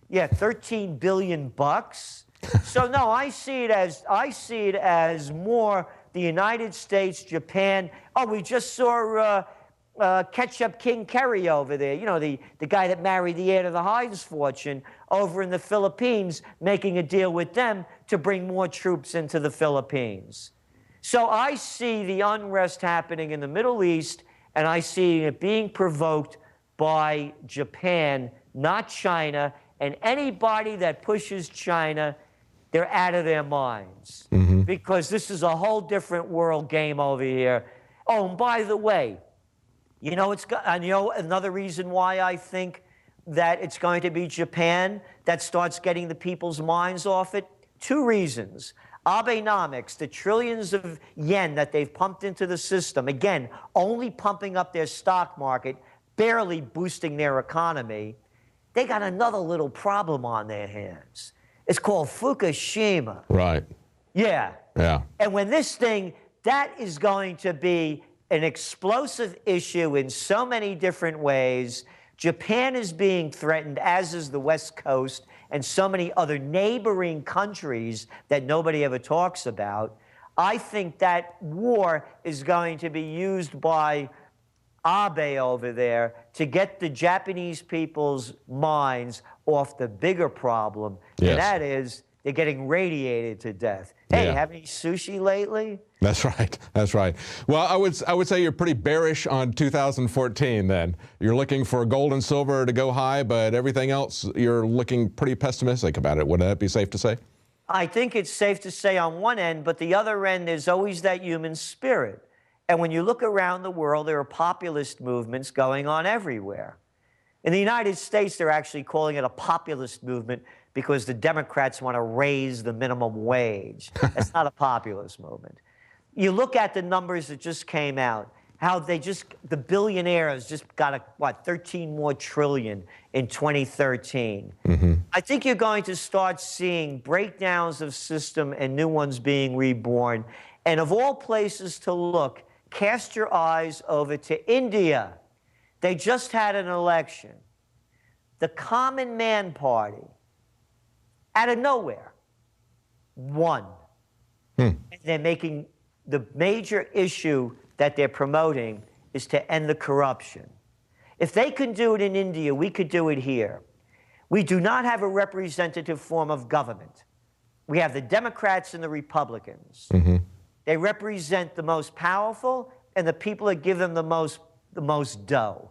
Yeah, $13 billion bucks. So no, I see it as more the United States, Japan. Oh, we just saw Ketchup King Kerry over there. You know, the guy that married the heir to the Heinz fortune over in the Philippines, making a deal with them to bring more troops into the Philippines. So I see the unrest happening in the Middle East, and I see it being provoked by Japan, not China. And anybody that pushes China, they're out of their minds. Because this is a whole different world game over here. Oh, and by the way, you know, another reason why I think that it's going to be Japan that starts getting the people's minds off it? Two reasons. Abenomics, the trillions of yen that they've pumped into the system, again, only pumping up their stock market, barely boosting their economy. They got another little problem on their hands. It's called Fukushima. Right. Yeah. Yeah. And when this thing, that is going to be an explosive issue in so many different ways. Japan is being threatened, as is the West Coast, and so many other neighboring countries that nobody ever talks about. I think that war is going to be used by Abe over there to get the Japanese people's minds off the bigger problem, and that is they're getting radiated to death. Hey, have any sushi lately? That's right. That's right. Well, I would say you're pretty bearish on 2014 then. You're looking for gold and silver to go high, but everything else you're looking pretty pessimistic about it. Would that be safe to say? I think it's safe to say on one end, but the other end, there's always that human spirit. And when you look around the world, there are populist movements going on everywhere. In the United States, they're actually calling it a populist movement because the Democrats want to raise the minimum wage. That's not a populist movement. You look at the numbers that just came out, how the billionaires just got, 13 more trillion in 2013. I think you're going to start seeing breakdowns of system and new ones being reborn. And of all places to look, cast your eyes over to India. They just had an election. The Common Man Party, out of nowhere, won. And they're making the major issue that they're promoting is to end the corruption. If they can do it in India, we could do it here. We do not have a representative form of government. We have the Democrats and the Republicans. They represent the most powerful and the people that give them the most dough.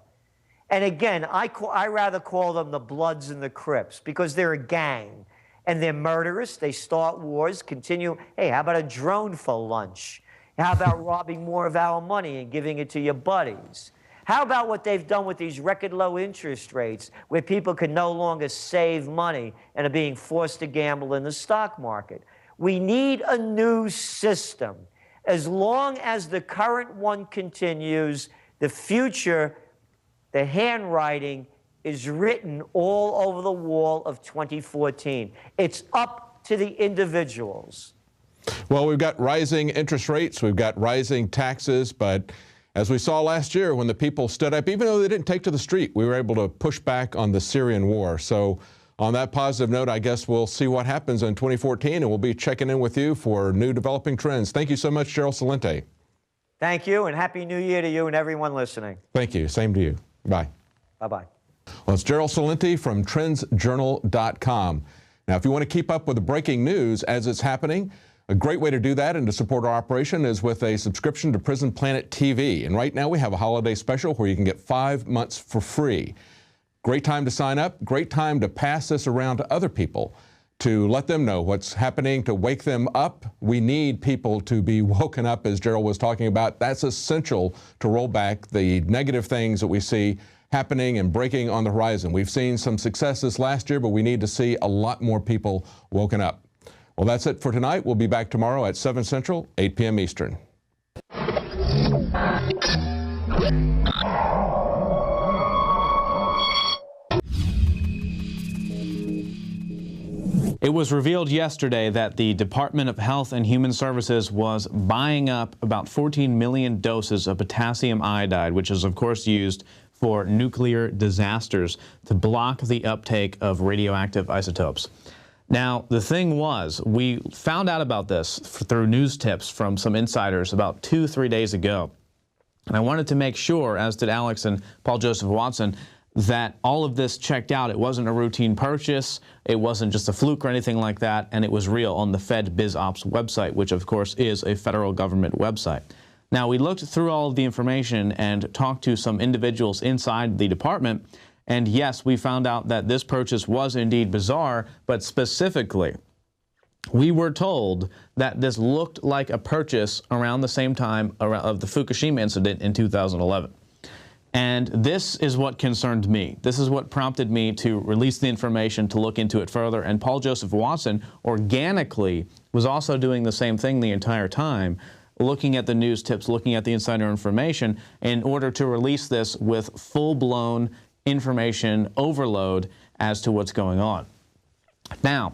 And again, I rather call them the Bloods and the Crips because they're a gang. And they're murderous. They start wars, continue. Hey, how about a drone for lunch? How about robbing more of our money and giving it to your buddies? How about what they've done with these record low interest rates where people can no longer save money and are being forced to gamble in the stock market? We need a new system. As long as the current one continues, the future, the handwriting is written all over the wall of 2014. It's up to the individuals. Well, we've got rising interest rates, we've got rising taxes, but as we saw last year when the people stood up, even though they didn't take to the street, we were able to push back on the Syrian war. So on that positive note, I guess we'll see what happens in 2014, and we'll be checking in with you for new developing trends. Thank you so much, Gerald Celente. Thank you, and Happy New Year to you and everyone listening. Thank you. Same to you. Bye. Bye-bye. Well, it's Gerald Celente from TrendsJournal.com. Now, if you want to keep up with the breaking news as it's happening, a great way to do that and to support our operation is with a subscription to Prison Planet TV. And right now we have a holiday special where you can get 5 months for free. Great time to sign up, great time to pass this around to other people, to let them know what's happening, to wake them up. We need people to be woken up, as Gerald was talking about. That's essential to roll back the negative things that we see happening and breaking on the horizon. We've seen some successes last year, but we need to see a lot more people woken up. Well, that's it for tonight. We'll be back tomorrow at 7 Central, 8 p.m. Eastern. It was revealed yesterday that the Department of Health and Human Services was buying up about 14 million doses of potassium iodide, which is, of course, used for nuclear disasters to block the uptake of radioactive isotopes. Now, the thing was, we found out about this through news tips from some insiders about 2-3 days ago. And I wanted to make sure, as did Alex and Paul Joseph Watson, that all of this checked out. It wasn't a routine purchase, it wasn't just a fluke or anything like that, and it was real on the Fed BizOps website, which of course is a federal government website. Now, we looked through all of the information and talked to some individuals inside the department, and yes, we found out that this purchase was indeed bizarre, but specifically, we were told that this looked like a purchase around the same time of the Fukushima incident in 2011. And this is what concerned me. This is what prompted me to release the information, to look into it further. And Paul Joseph Watson organically was also doing the same thing the entire time, looking at the news tips, looking at the insider information in order to release this with full-blown information overload as to what's going on. Now,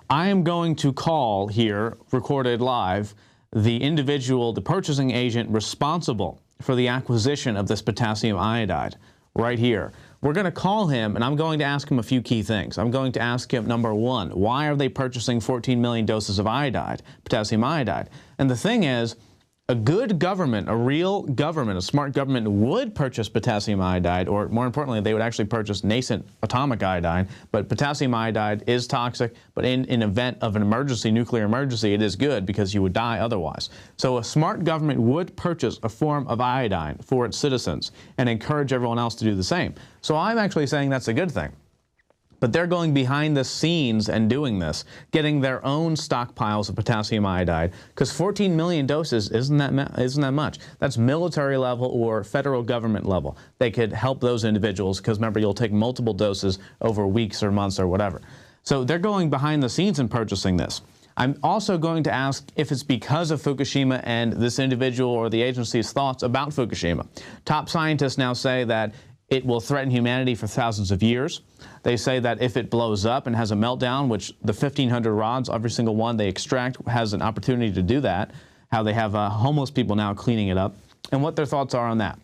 I am going to call here, recorded live, the individual, the purchasing agent responsible for the acquisition of this potassium iodide right here. We're going to call him, and I'm going to ask him a few key things. I'm going to ask him, number one, why are they purchasing 14 million doses of iodide, potassium iodide? And the thing is, a good government, a real government, a smart government would purchase potassium iodide, or more importantly, they would actually purchase nascent atomic iodine. But potassium iodide is toxic, but in event of an emergency, nuclear emergency, it is good because you would die otherwise. So a smart government would purchase a form of iodine for its citizens and encourage everyone else to do the same. So I'm actually saying that's a good thing. But they're going behind the scenes and doing this, getting their own stockpiles of potassium iodide, because 14 million doses isn't that much. That's military level or federal government level. They could help those individuals, because remember, you'll take multiple doses over weeks or months or whatever. So they're going behind the scenes and purchasing this. I'm also going to ask if it's because of Fukushima and this individual or the agency's thoughts about Fukushima. Top scientists now say that it will threaten humanity for thousands of years. They say that if it blows up and has a meltdown, which the 1,500 rods, every single one they extract, has an opportunity to do that, how they have homeless people now cleaning it up, and what their thoughts are on that.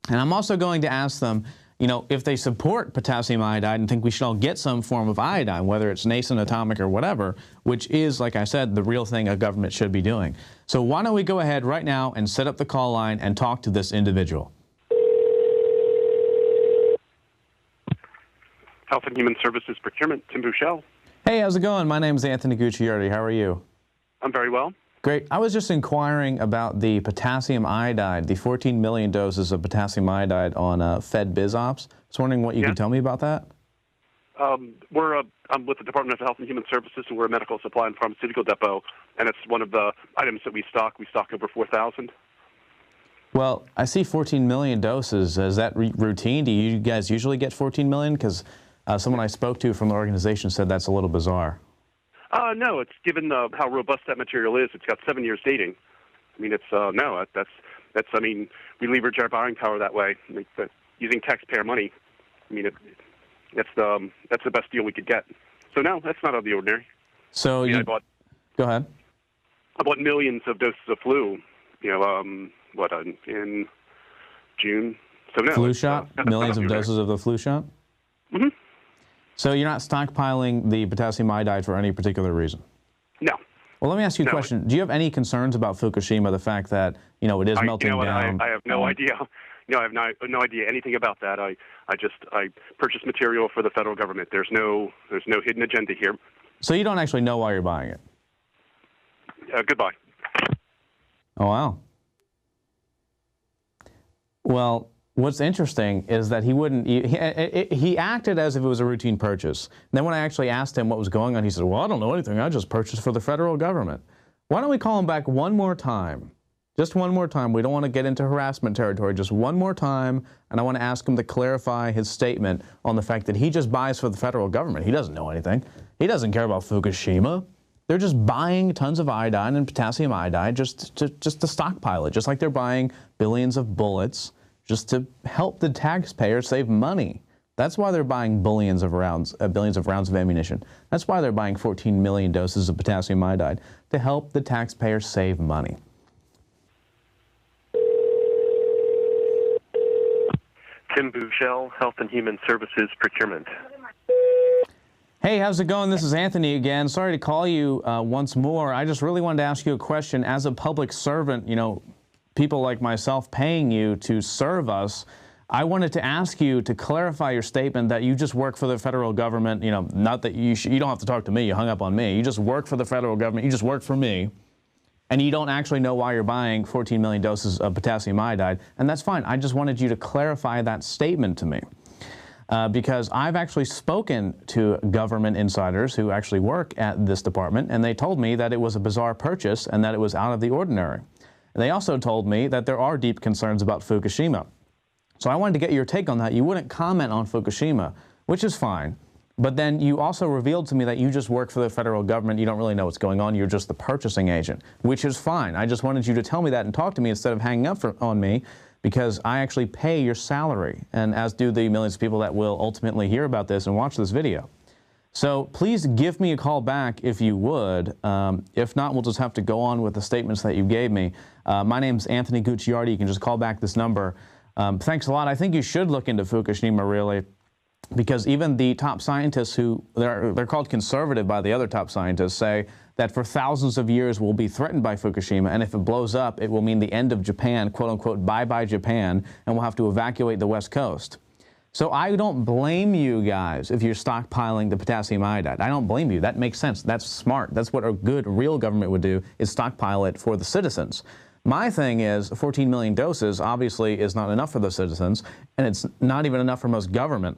And I'm also going to ask them, you know, if they support potassium iodide and think we should all get some form of iodine, whether it's nascent, atomic, or whatever, which is, like I said, the real thing a government should be doing. So why don't we go ahead right now and set up the call line and talk to this individual. Health and Human Services Procurement, Tim Bouchel. Hey, how's it going? My name is Anthony Gucciardi. How are you? I'm very well. Great. I was just inquiring about the potassium iodide, the 14 million doses of potassium iodide on Fed Biz Ops. I was wondering what you could tell me about that. I'm with the Department of Health and Human Services, and we're a medical supply and pharmaceutical depot, and it's one of the items that we stock. We stock over 4,000. Well, I see 14 million doses. Is that routine? Do you guys usually get 14 million? Because someone I spoke to from the organization said that's a little bizarre. No, it's given how robust that material is. It's got 7 years dating. I mean, it's no, that's. I mean, we leverage our buying power that way, using taxpayer money. I mean, that's the best deal we could get. So no, that's not out of the ordinary. So go ahead. I bought millions of doses of flu. You know, in June. So no. Flu shot? Millions of doses of the flu shot? Mm-hmm. So you're not stockpiling the potassium iodide for any particular reason? No. Well, let me ask you a question. Do you have any concerns about Fukushima, the fact that, you know, it is melting down? I have no idea. No, I have no idea anything about that. I purchase material for the federal government. There's no hidden agenda here. So you don't actually know why you're buying it? Goodbye. Oh, wow. Well, what's interesting is that he acted as if it was a routine purchase. And then when I actually asked him what was going on, he said, well, I don't know anything. I just purchased for the federal government. Why don't we call him back one more time? Just one more time. We don't want to get into harassment territory. Just one more time. And I want to ask him to clarify his statement on the fact that he just buys for the federal government. He doesn't know anything. He doesn't care about Fukushima. They're just buying tons of iodine and potassium iodide just to stockpile it, just like they're buying billions of bullets just to help the taxpayer save money. That's why they're buying billions of rounds of ammunition. That's why they're buying 14 million doses of potassium iodide, to help the taxpayer save money. Tim Buchel, Health and Human Services Procurement. Hey, how's it going? This is Anthony again. Sorry to call you once more. I just really wanted to ask you a question. As a public servant, you know, people like myself paying you to serve us, I wanted to ask you to clarify your statement that you just work for the federal government. You know, not that you don't have to talk to me. You hung up on me. You just work for the federal government. You just work for me. And you don't actually know why you're buying 14 million doses of potassium iodide. And that's fine. I just wanted you to clarify that statement to me. Because I've actually spoken to government insiders who actually work at this department, and they told me that it was a bizarre purchase and that it was out of the ordinary. And they also told me that there are deep concerns about Fukushima. So I wanted to get your take on that. You wouldn't comment on Fukushima, which is fine. But then you also revealed to me that you just work for the federal government. You don't really know what's going on. You're just the purchasing agent, which is fine. I just wanted you to tell me that and talk to me instead of hanging up on me, because I actually pay your salary, and as do the millions of people that will ultimately hear about this and watch this video. So please give me a call back if you would. If not, we'll just have to go on with the statements that you gave me. My name's Anthony Gucciardi. You can just call back this number. Thanks a lot. I think you should look into Fukushima, really, because even the top scientists who, they're called conservative by the other top scientists, say that for thousands of years we'll be threatened by Fukushima, and if it blows up, it will mean the end of Japan, quote unquote, bye-bye Japan, and we'll have to evacuate the West Coast. So I don't blame you guys if you're stockpiling the potassium iodide. I don't blame you. That makes sense. That's smart. That's what a good, real government would do, is stockpile it for the citizens. My thing is 14 million doses obviously is not enough for the citizens, and it's not even enough for most government,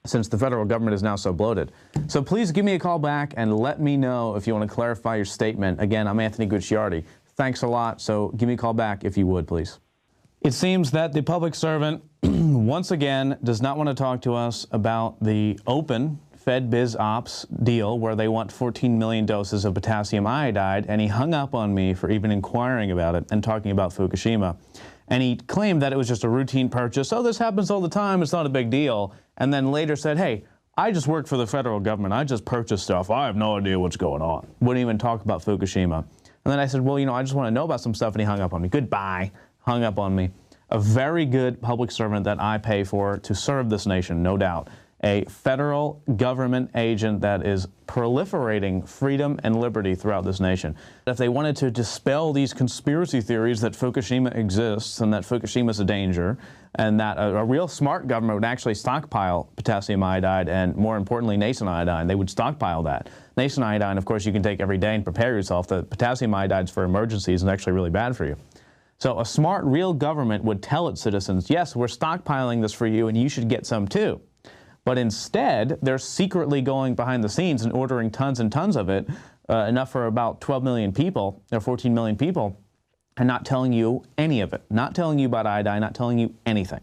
since the federal government is now so bloated. So please give me a call back and let me know if you want to clarify your statement. Again, I'm Anthony Gucciardi. Thanks a lot. So give me a call back if you would, please. It seems that the public servant, once again, does not want to talk to us about the open Fed Biz Ops deal where they want 14 million doses of potassium iodide, and he hung up on me for even inquiring about it and talking about Fukushima. And he claimed that it was just a routine purchase. Oh, this happens all the time. It's not a big deal. And then later said, hey, I just work for the federal government. I just purchase stuff. I have no idea what's going on. Wouldn't even talk about Fukushima. And then I said, well, you know, I just want to know about some stuff. And he hung up on me. Goodbye. Hung up on me. A very good public servant that I pay for to serve this nation, no doubt. a federal government agent that is proliferating freedom and liberty throughout this nation. If they wanted to dispel these conspiracy theories that Fukushima exists and that Fukushima is a danger, and that a real smart government would actually stockpile potassium iodide and, more importantly, nascent iodine. They would stockpile that. Nascent iodine, of course, you can take every day and prepare yourself. The potassium iodide for emergencies is actually really bad for you. So a smart, real government would tell its citizens, yes, we're stockpiling this for you and you should get some too. But instead, they're secretly going behind the scenes and ordering tons and tons of it, enough for about 12 million people, or 14 million people, and not telling you any of it. Not telling you about iodine, not telling you anything.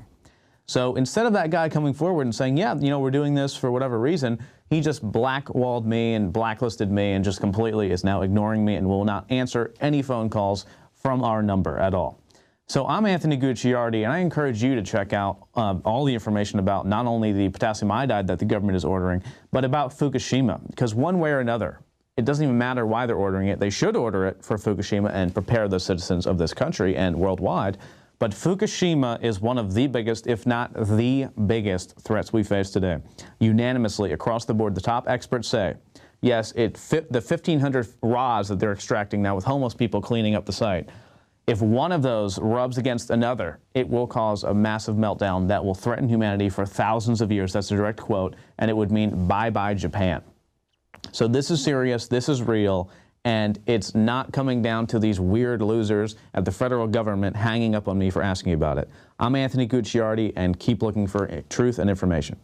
So instead of that guy coming forward and saying, yeah, you know, we're doing this for whatever reason, he just blackwalled me and blacklisted me and just completely is now ignoring me and will not answer any phone calls from our number at all. So I'm Anthony Gucciardi, and I encourage you to check out all the information about not only the potassium iodide that the government is ordering, but about Fukushima, because one way or another, it doesn't even matter why they're ordering it. They should order it for Fukushima and prepare the citizens of this country and worldwide. But Fukushima is one of the biggest, if not the biggest, threats we face today. Unanimously, across the board, the top experts say, yes, the 1,500 rods that they're extracting now with homeless people cleaning up the site, if one of those rubs against another, it will cause a massive meltdown that will threaten humanity for thousands of years. That's a direct quote, and it would mean bye-bye Japan. So this is serious, this is real, and it's not coming down to these weird losers at the federal government hanging up on me for asking about it. I'm Anthony Gucciardi, and keep looking for truth and information.